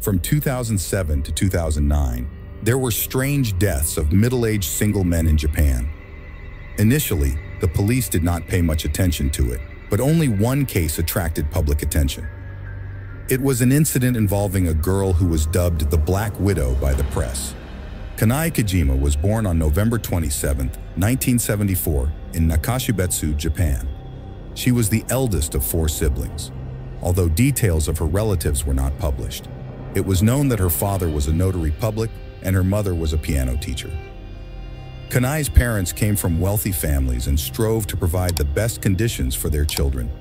From 2007 to 2009, there were strange deaths of middle-aged single men in Japan. Initially, the police did not pay much attention to it, but only one case attracted public attention. It was an incident involving a girl who was dubbed the Black Widow by the press. Kanae Kijima was born on November 27, 1974, in Nakashibetsu, Japan. She was the eldest of 4 siblings, although details of her relatives were not published. It was known that her father was a notary public and her mother was a piano teacher. Kanae's parents came from wealthy families and strove to provide the best conditions for their children.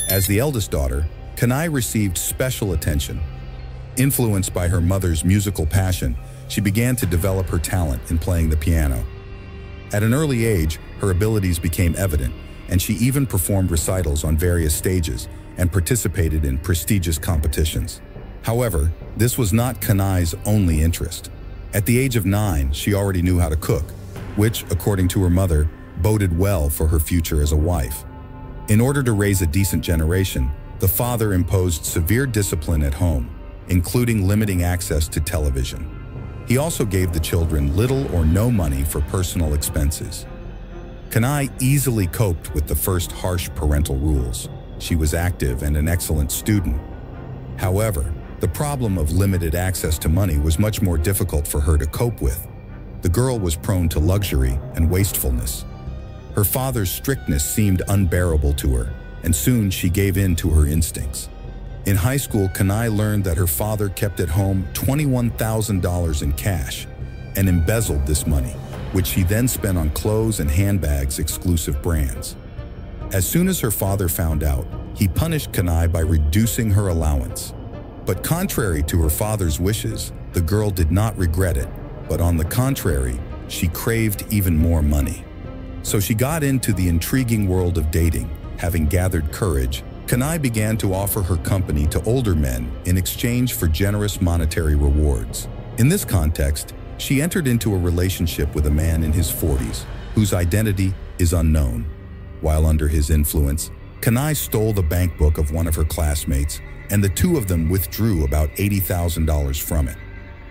As the eldest daughter, Kanae received special attention. Influenced by her mother's musical passion, she began to develop her talent in playing the piano. At an early age, her abilities became evident, and she even performed recitals on various stages and participated in prestigious competitions. However, this was not Kanae's only interest. At the age of 9, she already knew how to cook, which, according to her mother, boded well for her future as a wife. In order to raise a decent generation, the father imposed severe discipline at home, including limiting access to television. He also gave the children little or no money for personal expenses. Kanae easily coped with the first harsh parental rules. She was active and an excellent student. However, the problem of limited access to money was much more difficult for her to cope with. The girl was prone to luxury and wastefulness. Her father's strictness seemed unbearable to her, and soon she gave in to her instincts. In high school, Kanae learned that her father kept at home $21,000 in cash and embezzled this money, which he then spent on clothes and handbags exclusive brands. As soon as her father found out, he punished Kanae by reducing her allowance. But contrary to her father's wishes, the girl did not regret it, but on the contrary, she craved even more money. So she got into the intriguing world of dating. Having gathered courage, Kanae began to offer her company to older men in exchange for generous monetary rewards. In this context, she entered into a relationship with a man in his 40s, whose identity is unknown. While under his influence, Kanae stole the bank book of one of her classmates, and the two of them withdrew about $80,000 from it.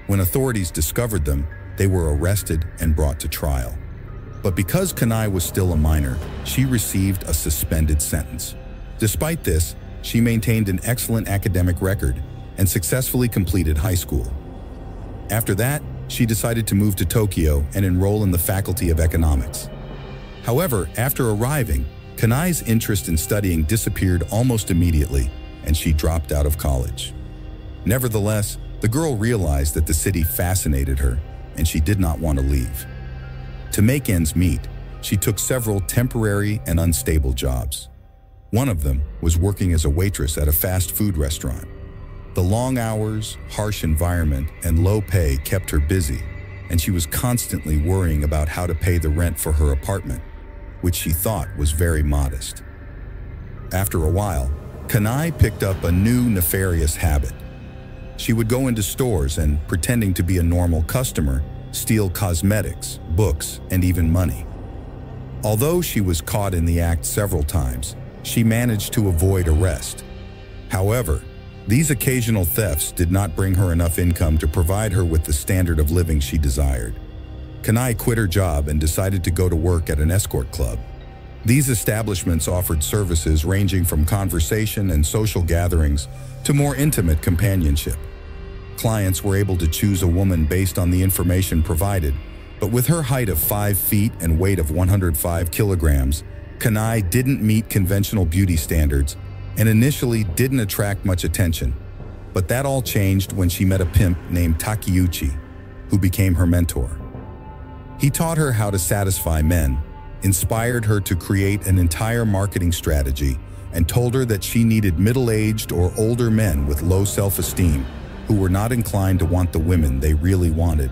When authorities discovered them, they were arrested and brought to trial. But because Kanae was still a minor, she received a suspended sentence. Despite this, she maintained an excellent academic record and successfully completed high school. After that, she decided to move to Tokyo and enroll in the Faculty of Economics. However, after arriving, Kanae's interest in studying disappeared almost immediately, and she dropped out of college. Nevertheless, the girl realized that the city fascinated her, and she did not want to leave. To make ends meet, she took several temporary and unstable jobs. One of them was working as a waitress at a fast food restaurant. The long hours, harsh environment, and low pay kept her busy, and she was constantly worrying about how to pay the rent for her apartment, which she thought was very modest. After a while, Kanae picked up a new nefarious habit. She would go into stores and, pretending to be a normal customer, steal cosmetics, books, and even money. Although she was caught in the act several times, she managed to avoid arrest. However, these occasional thefts did not bring her enough income to provide her with the standard of living she desired. Kanae quit her job and decided to go to work at an escort club. These establishments offered services ranging from conversation and social gatherings to more intimate companionship. Clients were able to choose a woman based on the information provided, but with her height of 5 feet and weight of 105 kilograms, Kanae didn't meet conventional beauty standards and initially didn't attract much attention. But that all changed when she met a pimp named Takeuchi, who became her mentor. He taught her how to satisfy men, inspired her to create an entire marketing strategy, and told her that she needed middle-aged or older men with low self-esteem who were not inclined to want the women they really wanted.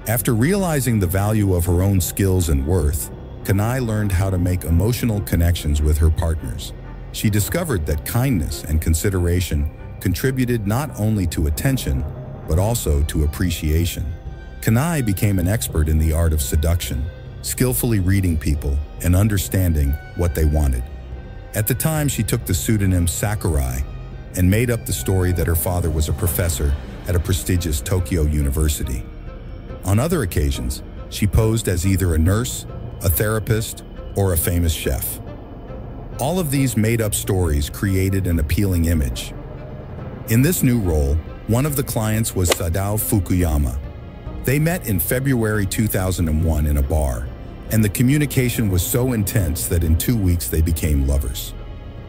After realizing the value of her own skills and worth, Kanae learned how to make emotional connections with her partners. She discovered that kindness and consideration contributed not only to attention, but also to appreciation. Kanae became an expert in the art of seduction, skillfully reading people and understanding what they wanted. At the time, she took the pseudonym Sakurai and made up the story that her father was a professor at a prestigious Tokyo university. On other occasions, she posed as either a nurse, a therapist, or a famous chef. All of these made-up stories created an appealing image. In this new role, one of the clients was Sadao Fukuyama. They met in February 2001 in a bar, and the communication was so intense that in 2 weeks they became lovers.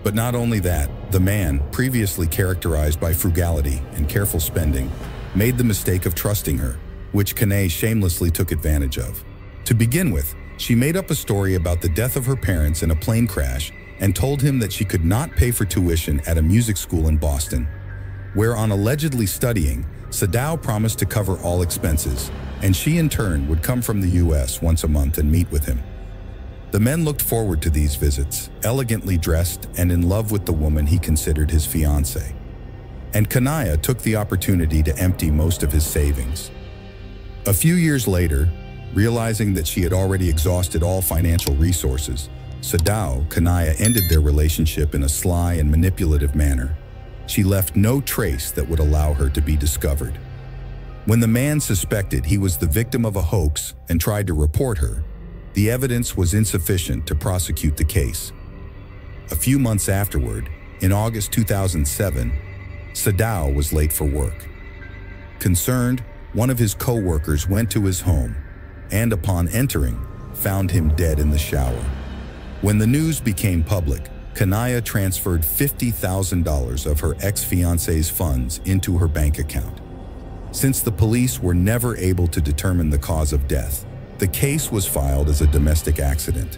But not only that, the man, previously characterized by frugality and careful spending, made the mistake of trusting her, which Kanae shamelessly took advantage of. To begin with, she made up a story about the death of her parents in a plane crash and told him that she could not pay for tuition at a music school in Boston, where on allegedly studying, Sadao promised to cover all expenses, and she in turn would come from the US once a month and meet with him. The men looked forward to these visits, elegantly dressed and in love with the woman he considered his fiancée. And Kanae took the opportunity to empty most of his savings. A few years later, realizing that she had already exhausted all financial resources, Sadao, Kanae ended their relationship in a sly and manipulative manner. She left no trace that would allow her to be discovered. When the man suspected he was the victim of a hoax and tried to report her, the evidence was insufficient to prosecute the case. A few months afterward, in August 2007, Sadao was late for work. Concerned, one of his co-workers went to his home and, upon entering, found him dead in the shower. When the news became public, Kanae transferred $50,000 of her ex-fiancé's funds into her bank account. Since the police were never able to determine the cause of death, the case was filed as a domestic accident.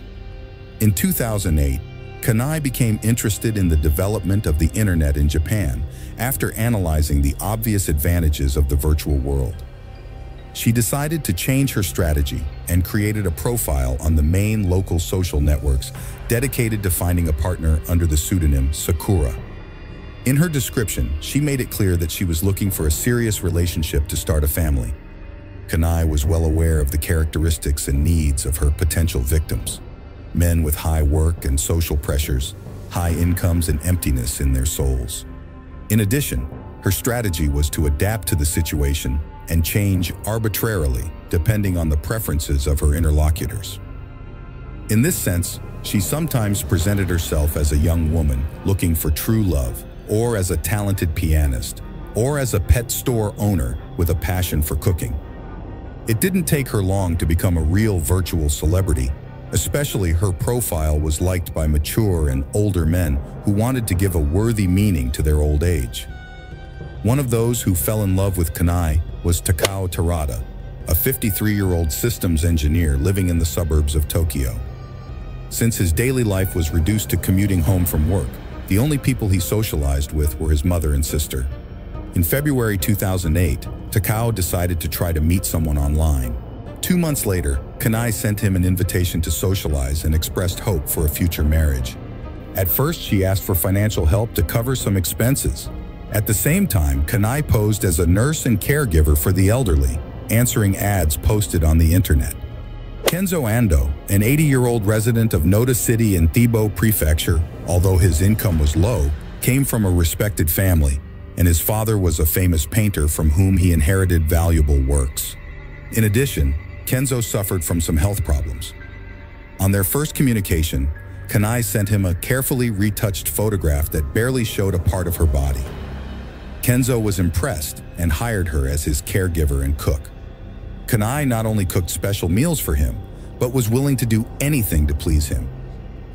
In 2008, Kanae became interested in the development of the internet in Japan after analyzing the obvious advantages of the virtual world. She decided to change her strategy and created a profile on the main local social networks dedicated to finding a partner under the pseudonym Sakura. In her description, she made it clear that she was looking for a serious relationship to start a family. Kanae was well aware of the characteristics and needs of her potential victims: men with high work and social pressures, high incomes, and emptiness in their souls. In addition, her strategy was to adapt to the situation and change arbitrarily depending on the preferences of her interlocutors. In this sense, she sometimes presented herself as a young woman looking for true love, or as a talented pianist, or as a pet store owner with a passion for cooking. It didn't take her long to become a real virtual celebrity. Especially, her profile was liked by mature and older men who wanted to give a worthy meaning to their old age. One of those who fell in love with Kanae was Takao Terada, a 53-year-old systems engineer living in the suburbs of Tokyo. Since his daily life was reduced to commuting home from work, the only people he socialized with were his mother and sister. In February 2008, Takao decided to try to meet someone online. 2 months later, Kanae sent him an invitation to socialize and expressed hope for a future marriage. At first, she asked for financial help to cover some expenses. At the same time, Kanae posed as a nurse and caregiver for the elderly, answering ads posted on the internet. Kenzo Ando, an 80-year-old resident of Noda City in Thibaut Prefecture, although his income was low, came from a respected family, and his father was a famous painter from whom he inherited valuable works. In addition, Kenzo suffered from some health problems. On their first communication, Kanae sent him a carefully retouched photograph that barely showed a part of her body. Kenzo was impressed and hired her as his caregiver and cook. Kanae not only cooked special meals for him, but was willing to do anything to please him.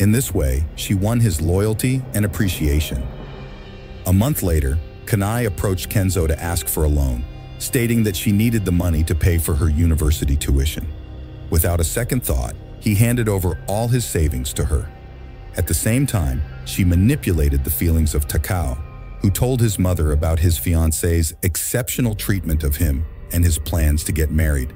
In this way, she won his loyalty and appreciation. A month later, Kanae approached Kenzo to ask for a loan, stating that she needed the money to pay for her university tuition. Without a second thought, he handed over all his savings to her. At the same time, she manipulated the feelings of Takao, who told his mother about his fiancé's exceptional treatment of him and his plans to get married.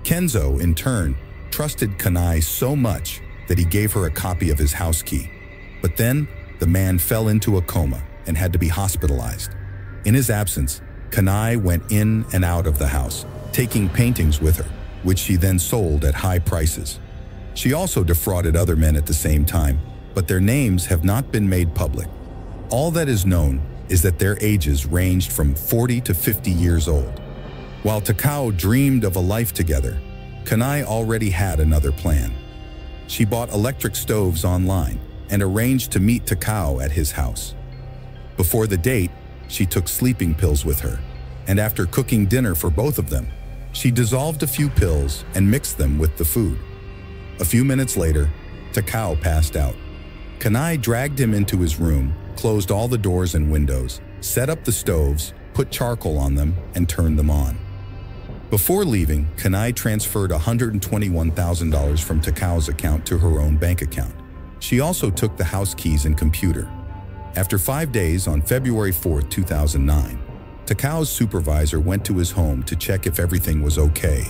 Kenzo, in turn, trusted Kanae so much that he gave her a copy of his house key. But then, the man fell into a coma and had to be hospitalized. In his absence, Kanae went in and out of the house, taking paintings with her, which she then sold at high prices. She also defrauded other men at the same time, but their names have not been made public. All that is known is that their ages ranged from 40 to 50 years old. While Takao dreamed of a life together, Kanae already had another plan. She bought electric stoves online and arranged to meet Takao at his house. Before the date, she took sleeping pills with her, and after cooking dinner for both of them, she dissolved a few pills and mixed them with the food. A few minutes later, Takao passed out. Kanae dragged him into his room, closed all the doors and windows, set up the stoves, put charcoal on them, and turned them on. Before leaving, Kanae transferred $121,000 from Takao's account to her own bank account. She also took the house keys and computer. After 5 days, on February 4, 2009, Takao's supervisor went to his home to check if everything was okay.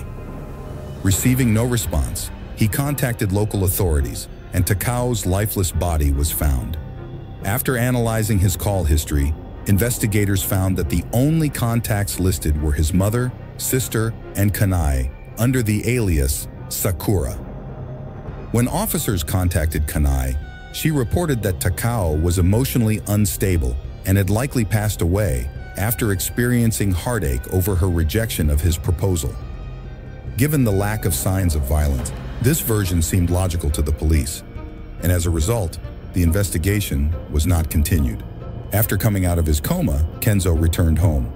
Receiving no response, he contacted local authorities, and Takao's lifeless body was found. After analyzing his call history, investigators found that the only contacts listed were his mother, sister, and Kanae under the alias Sakura. When officers contacted Kanae, she reported that Takao was emotionally unstable and had likely passed away after experiencing heartache over her rejection of his proposal. Given the lack of signs of violence, this version seemed logical to the police, and as a result, the investigation was not continued. After coming out of his coma, Kenzo returned home.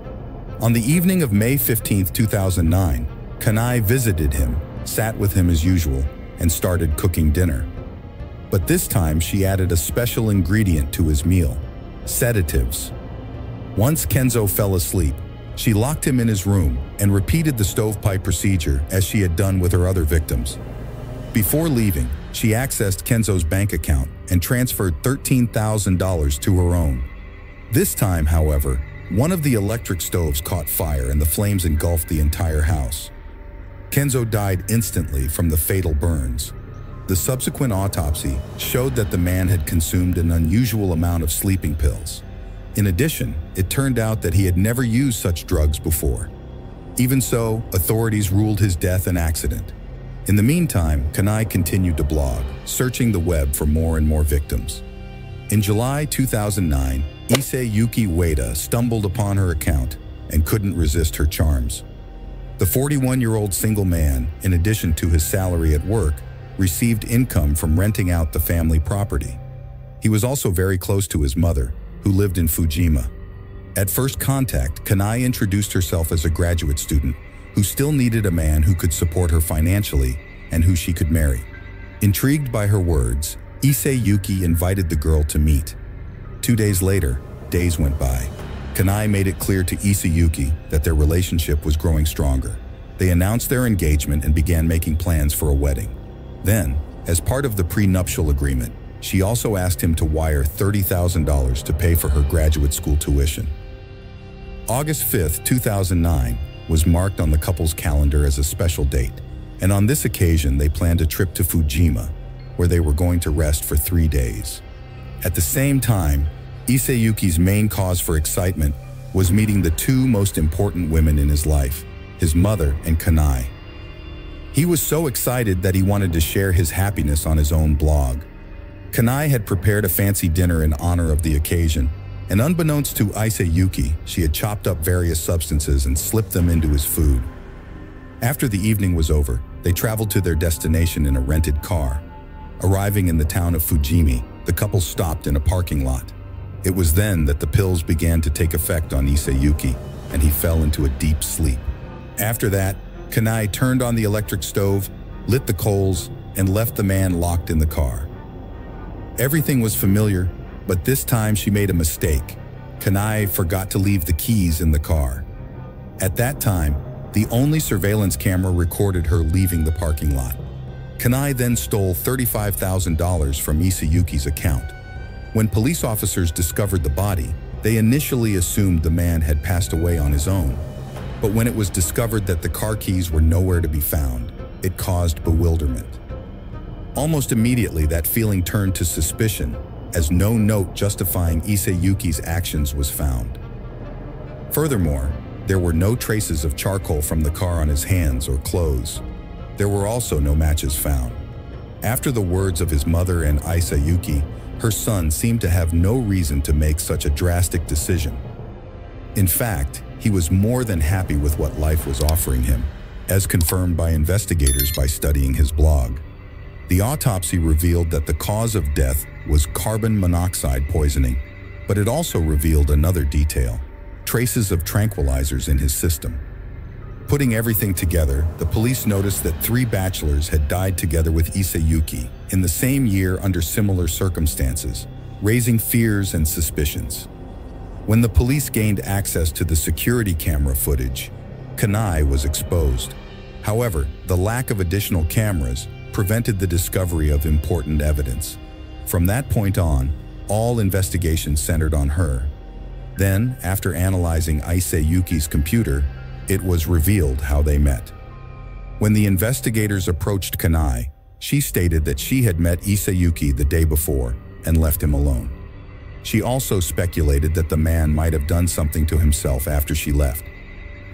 On the evening of May 15, 2009, Kanae visited him, sat with him as usual, and started cooking dinner. But this time she added a special ingredient to his meal: sedatives. Once Kenzo fell asleep, she locked him in his room and repeated the stovepipe procedure as she had done with her other victims. Before leaving, she accessed Kenzo's bank account and transferred $13,000 to her own. This time, however, one of the electric stoves caught fire and the flames engulfed the entire house. Kenzo died instantly from the fatal burns. The subsequent autopsy showed that the man had consumed an unusual amount of sleeping pills. In addition, it turned out that he had never used such drugs before. Even so, authorities ruled his death an accident. In the meantime, Kanae continued to blog, searching the web for more and more victims. In July 2009, Issei Yuki Ueda stumbled upon her account and couldn't resist her charms. The 41-year-old single man, in addition to his salary at work, received income from renting out the family property. He was also very close to his mother, who lived in Kijima. At first contact, Kanae introduced herself as a graduate student who still needed a man who could support her financially and who she could marry. Intrigued by her words, Issei Yuki invited the girl to meet. 2 days later, days went by. Kanae made it clear to Issei Yuki that their relationship was growing stronger. They announced their engagement and began making plans for a wedding. Then, as part of the prenuptial agreement, she also asked him to wire $30,000 to pay for her graduate school tuition. August 5, 2009 was marked on the couple's calendar as a special date, and on this occasion they planned a trip to Kijima, where they were going to rest for 3 days. At the same time, Issei Yuki's main cause for excitement was meeting the two most important women in his life, his mother and Kanae. He was so excited that he wanted to share his happiness on his own blog. Kanae had prepared a fancy dinner in honor of the occasion, and unbeknownst to Issei Yuki, she had chopped up various substances and slipped them into his food. After the evening was over, they traveled to their destination in a rented car. Arriving in the town of Fujimi, the couple stopped in a parking lot. It was then that the pills began to take effect on Issei Yuki, and he fell into a deep sleep. After that, Kanae turned on the electric stove, lit the coals, and left the man locked in the car. Everything was familiar, but this time she made a mistake. Kanae forgot to leave the keys in the car. At that time, the only surveillance camera recorded her leaving the parking lot. Kanae then stole $35,000 from Issei Yuki's account. When police officers discovered the body, they initially assumed the man had passed away on his own. But when it was discovered that the car keys were nowhere to be found, it caused bewilderment. Almost immediately, that feeling turned to suspicion, as no note justifying Issei Yuki's actions was found. Furthermore, there were no traces of charcoal from the car on his hands or clothes. There were also no matches found. After the words of his mother and Issei Yuki, her son seemed to have no reason to make such a drastic decision. In fact, he was more than happy with what life was offering him, as confirmed by investigators by studying his blog. The autopsy revealed that the cause of death was carbon monoxide poisoning, but it also revealed another detail: traces of tranquilizers in his system. Putting everything together, the police noticed that 3 bachelors had died together with Isayuki in the same year under similar circumstances, raising fears and suspicions. When the police gained access to the security camera footage, Kanae was exposed. However, the lack of additional cameras prevented the discovery of important evidence. From that point on, all investigations centered on her. Then, after analyzing Isayuki's computer, it was revealed how they met. When the investigators approached Kanae, she stated that she had met Isayuki the day before and left him alone. She also speculated that the man might have done something to himself after she left.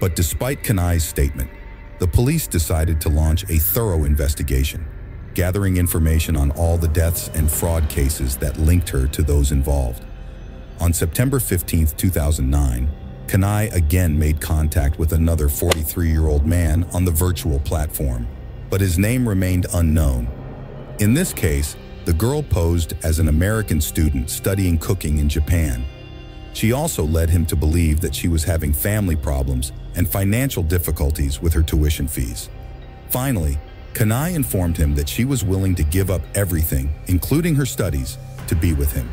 But despite Kanae's statement, the police decided to launch a thorough investigation, gathering information on all the deaths and fraud cases that linked her to those involved. On September 15, 2009, Kanae again made contact with another 43-year-old man on the virtual platform, but his name remained unknown. In this case, the girl posed as an American student studying cooking in Japan. She also led him to believe that she was having family problems and financial difficulties with her tuition fees. Finally, Kanae informed him that she was willing to give up everything, including her studies, to be with him.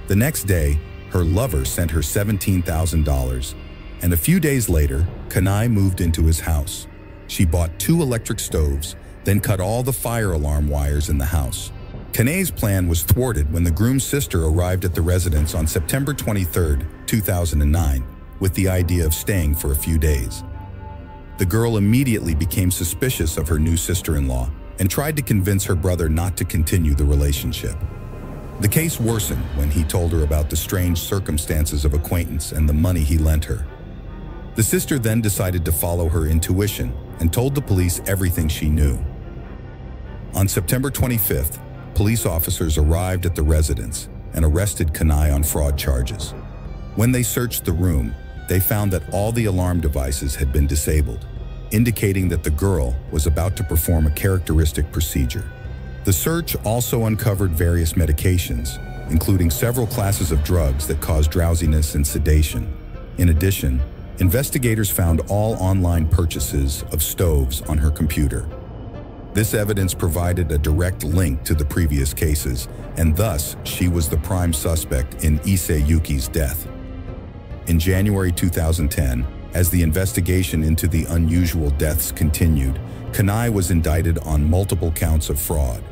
The next day, her lover sent her $17,000, and a few days later, Kanae moved into his house. She bought 2 electric stoves, then cut all the fire alarm wires in the house. Kanae's plan was thwarted when the groom's sister arrived at the residence on September 23, 2009, with the idea of staying for a few days. The girl immediately became suspicious of her new sister-in-law and tried to convince her brother not to continue the relationship. The case worsened when he told her about the strange circumstances of acquaintance and the money he lent her. The sister then decided to follow her intuition and told the police everything she knew. On September 25th, police officers arrived at the residence and arrested Kanae on fraud charges. When they searched the room, they found that all the alarm devices had been disabled, indicating that the girl was about to perform a characteristic procedure. The search also uncovered various medications, including several classes of drugs that cause drowsiness and sedation. In addition, investigators found all online purchases of stoves on her computer. This evidence provided a direct link to the previous cases, and thus she was the prime suspect in Isayuki's death. In January 2010, as the investigation into the unusual deaths continued, Kanae was indicted on multiple counts of fraud.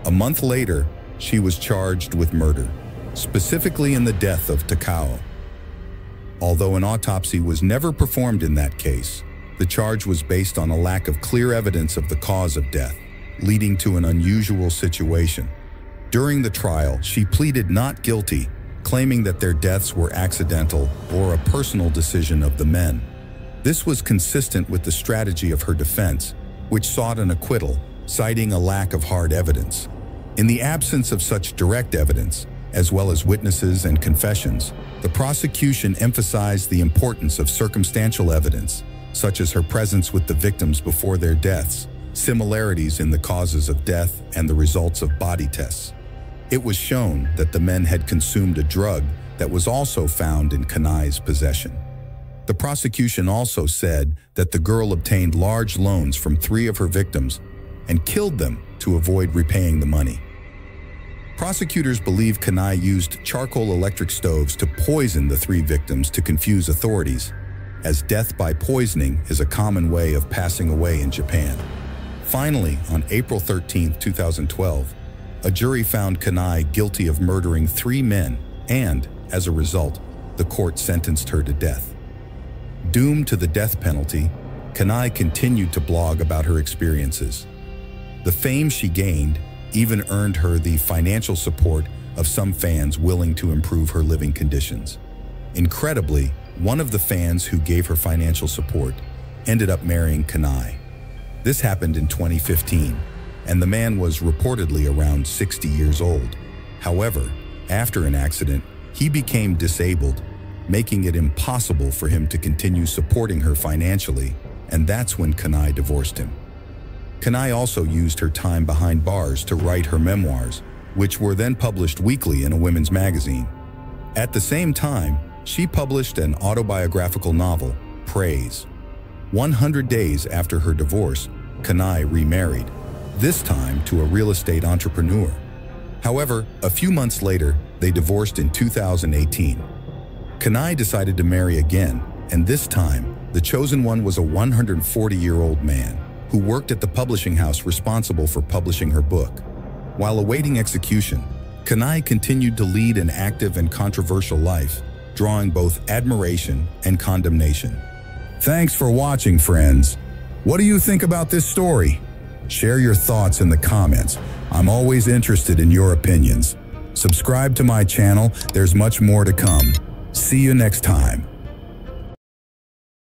A month later, she was charged with murder, specifically in the death of Takao. Although an autopsy was never performed in that case, the charge was based on a lack of clear evidence of the cause of death, leading to an unusual situation. During the trial, she pleaded not guilty, claiming that their deaths were accidental or a personal decision of the men. This was consistent with the strategy of her defense, which sought an acquittal, citing a lack of hard evidence. In the absence of such direct evidence, as well as witnesses and confessions, the prosecution emphasized the importance of circumstantial evidence, such as her presence with the victims before their deaths, similarities in the causes of death, and the results of body tests. It was shown that the men had consumed a drug that was also found in Kanae's possession. The prosecution also said that the girl obtained large loans from 3 of her victims and killed them to avoid repaying the money. Prosecutors believe Kanae used charcoal electric stoves to poison the 3 victims to confuse authorities, as death by poisoning is a common way of passing away in Japan. Finally, on April 13, 2012, a jury found Kanae guilty of murdering 3 men and, as a result, the court sentenced her to death. Doomed to the death penalty, Kanae continued to blog about her experiences. The fame she gained even earned her the financial support of some fans willing to improve her living conditions. Incredibly, one of the fans who gave her financial support ended up marrying Kanae. This happened in 2015, and the man was reportedly around 60 years old. However, after an accident, he became disabled, making it impossible for him to continue supporting her financially, and that's when Kanae divorced him. Kanae also used her time behind bars to write her memoirs, which were then published weekly in a women's magazine. At the same time, she published an autobiographical novel, Praise. 100 days after her divorce, Kanae remarried, this time to a real estate entrepreneur. However, a few months later, they divorced in 2018. Kanae decided to marry again, and this time, the chosen one was a 140-year-old man who worked at the publishing house responsible for publishing her book. While awaiting execution, Kanae continued to lead an active and controversial life, drawing both admiration and condemnation. Thanks for watching, friends. What do you think about this story? Share your thoughts in the comments. I'm always interested in your opinions. Subscribe to my channel, there's much more to come. See you next time.